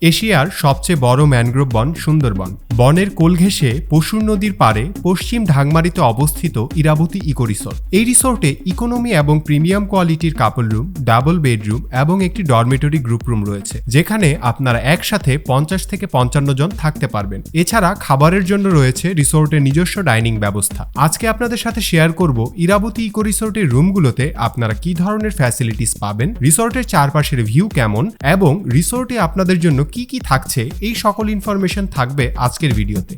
এশিয়ার সবচেয়ে বড় ম্যানগ্রোভ বন সুন্দরবন। বনের কোল ঘেঁষে পশুর নদীর পাড়ে পশ্চিম ঢাকমারিতে অবস্থিত ইরাবতী ইকো রিসোর্ট। এই রিসোর্টে ইকোনমি এবং প্রিমিয়াম কোয়ালিটির কাপল রুম, ডাবল বেডরুম এবং একটি ডরমেটরি গ্রুপ রুম রয়েছে, যেখানে আপনারা একসাথে 50 থেকে 55 জন থাকতে পারবেন। এছাড়া খাবারের জন্য রয়েছে রিসোর্টের নিজস্ব ডাইনিং ব্যবস্থা। আজকে আপনাদের সাথে শেয়ার করব ইরাবতী ইকো রিসোর্টের রুমগুলোতে আপনারা কি ধরনের ফ্যাসিলিটিস পাবেন, রিসোর্টের চারপাশের ভিউ কেমন এবং রিসোর্টে আপনাদের জন্য কি কি থাকছে, এই সকল ইনফরমেশন থাকবে আজকের ভিডিওতে।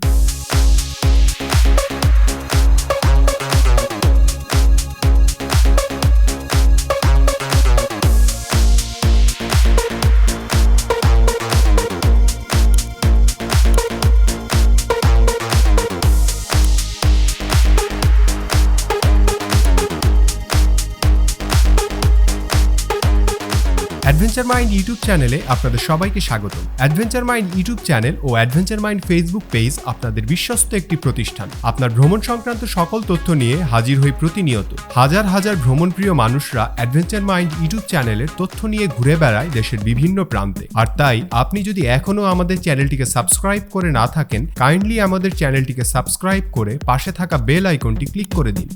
অ্যাডভেঞ্চার মাইন্ড ইউটিউব চ্যানেলে আপনাদের সবাইকে স্বাগত। অ্যাডভেঞ্চার মাইন্ড ইউটিউব চ্যানেল ও অ্যাডভেঞ্চার মাইন্ড ফেসবুক পেজ আপনাদের বিশ্বস্ত একটি প্রতিষ্ঠান। আপনার ভ্রমণ সংক্রান্ত সকল তথ্য নিয়ে হাজির হই প্রতিনিয়ত। হাজার হাজার ভ্রমণপ্রিয় মানুষরা অ্যাডভেঞ্চার মাইন্ড ইউটিউব চ্যানেলের তথ্য নিয়ে ঘুরে বেড়ায় দেশের বিভিন্ন প্রান্তে। আর তাই আপনি যদি এখনও আমাদের চ্যানেলটিকে সাবস্ক্রাইব করে না থাকেন, কাইন্ডলি আমাদের চ্যানেলটিকে সাবস্ক্রাইব করে পাশে থাকা বেল আইকনটি ক্লিক করে দিন।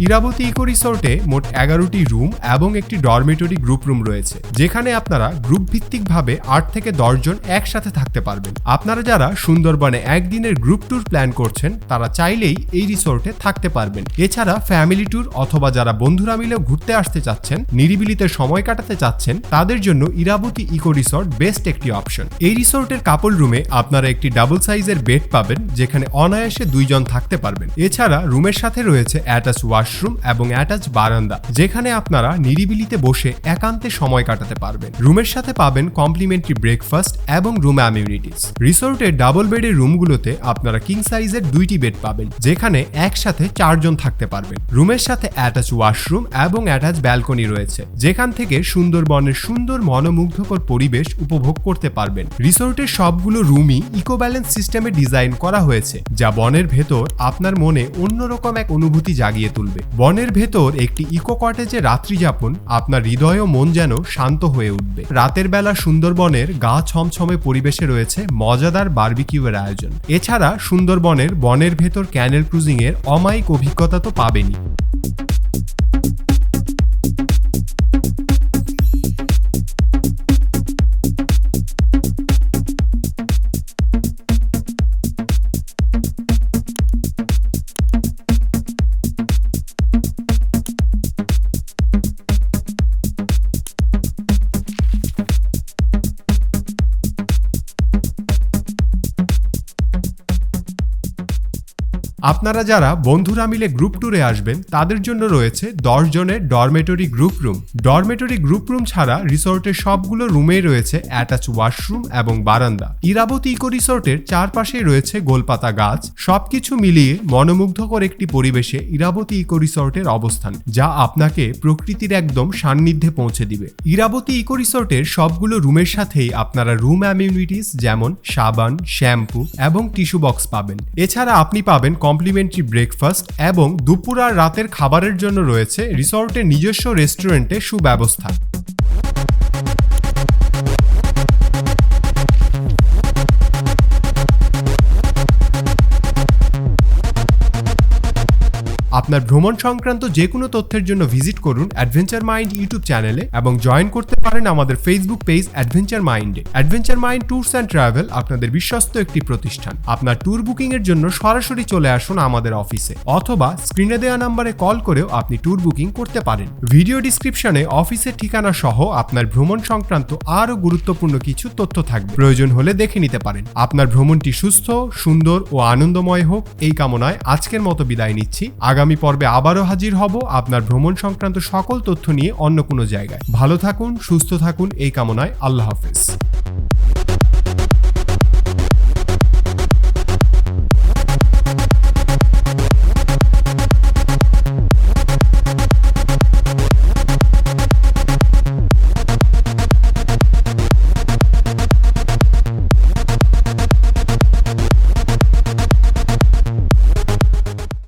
ইরাবতী ইকো রিসোর্টে মোট 11টি রুম এবং একটি ডরমেটরি গ্রুপ রুম রয়েছে, যেখানে আপনারা গ্রুপ ভিত্তিকভাবে 8 থেকে 10 জন একসাথে থাকতে পারবেন। আপনারা যারা সুন্দরবনে একদিনের গ্রুপ ট্যুর প্ল্যান করছেন, তারা চাইলেই এই রিসোর্টে থাকতে পারবেন। এছাড়া ফ্যামিলি ট্যুর অথবা যারা বন্ধুরা মিলেও ঘুরতে আসতে চাচ্ছেন, নিরিবিলিতে সময় কাটাতে চাচ্ছেন, তাদের জন্য ইরাবতী ইকো রিসোর্ট বেস্ট একটি অপশন। এই রিসোর্টের কাপল রুমে আপনারা একটি ডাবল সাইজের বেড পাবেন, যেখানে অনায়াসে 2 জন থাকতে পারবেন। এছাড়া রুমের সাথে রয়েছে অ্যাটাচ ওয়াশরুম এবং অ্যাটাচ বারান্দা, যেখানে আপনারা নিরিবিলিতে বসে একান্তে সময় কাটাতে পারবেন। রুমের সাথে পাবেন কমপ্লিমেন্টারি ব্রেকফাস্ট এবং রুম অ্যামিউনিটিস। রিসোর্টের ডাবল বেডের রুমগুলোতে আপনারা কিং সাইজের 2টি বেড পাবেন, যেখানে একসাথে 4 জন থাকতে পারবেন। রুমের সাথে অ্যাটাচ ওয়াশরুম এবং অ্যাটাচ ব্যালকনি রয়েছে, যেখান থেকে সুন্দরবনের সুন্দর মনোমুগ্ধকর পরিবেশ উপভোগ করতে পারবেন। রিসোর্টের সবগুলো রুমই ইকো ব্যালেন্স সিস্টেমে ডিজাইন করা হয়েছে, যা বনের ভেতর আপনার মনে অন্যরকম এক অনুভূতি জাগিয়ে তুলবে। বনের ভেতর একটি ইকো কটেজে রাত্রি যাপন আপনার হৃদয় ও মন যেন শান্ত হয়ে উঠবে। রাতের বেলা সুন্দরবনের গা ছমছমে পরিবেশে রয়েছে মজাদার বারবিকিউয়ের আয়োজন। এছাড়া সুন্দরবনের বনের ভেতর ক্যানেল ক্রুজিং এর অমায়িক অভিজ্ঞতা তো পাবেনই। আপনারা যারা বন্ধুরা মিলে গ্রুপ ট্যুরে আসবেন, তাদের জন্য রয়েছে 10 জনের dormitory group room. Dormitory group room ছাড়া রিসোর্টের সবগুলো রুমেই রয়েছে অ্যাটাচ ওয়াশরুম এবং বারান্দা। ইরাবতী ইকো রিসোর্টের চারপাশেই রয়েছে গোলপাতা গাছ। সবকিছু মিলিয়ে মনোমুগ্ধকর একটি পরিবেশে ইরাবতী ইকো রিসোর্টের অবস্থান, যা আপনাকে প্রকৃতির একদম সান্নিধ্যে পৌঁছে দিবে। ইরাবতী ইকো রিসোর্টের সবগুলো রুমের সাথেই আপনারা রুম অ্যামিউনিটিস যেমন সাবান, শ্যাম্পু এবং টিস্যু বক্স পাবেন। এছাড়া আপনি পাবেন কমপ্লিমেন্টারি ব্রেকফাস্ট এবং দুপুর আর রাতের খাবারের জন্য রয়েছে রিসোর্টের নিজস্ব রেস্টুরেন্টে সুব্যবস্থা। আপনার ভ্রমণ সংক্রান্ত যে কোনো তথ্যের জন্য ভিজিট করুন অ্যাডভেঞ্চার মাইন্ড ইউটিউব চ্যানেলে এবং জয়েন করতে পারেন আমাদের ফেসবুক পেজ অ্যাডভেঞ্চার মাইন্ডে। Adventure mind tours and travel আপনাদের বিশ্বস্ত একটি প্রতিষ্ঠান। আপনার ট্যুর বুকিং এর জন্য সরাসরি চলে আসুন আমাদের অফিসে, অথবা স্ক্রিনে দেওয়া নম্বরে কল করেও আপনি ট্যুর বুকিং করতে পারেন। ভিডিও ডিসক্রিপশনে অফিসের ঠিকানা সহ আপনার ভ্রমণ সংক্রান্ত আরও গুরুত্বপূর্ণ কিছু তথ্য থাকবে, প্রয়োজন হলে দেখে নিতে পারেন। আপনার ভ্রমণটি সুস্থ, সুন্দর ও আনন্দময় হোক, এই কামনায় আজকের মতো বিদায় নিচ্ছি। আগামী পর্বে আবারও হাজির হব আপনার ভ্রমণ সংক্রান্ত সকল তথ্য নিয়ে অন্য কোনো জায়গায়। ভালো থাকুন, সুস্থ থাকুন, এই কামনায় আল্লাহ হাফেজ।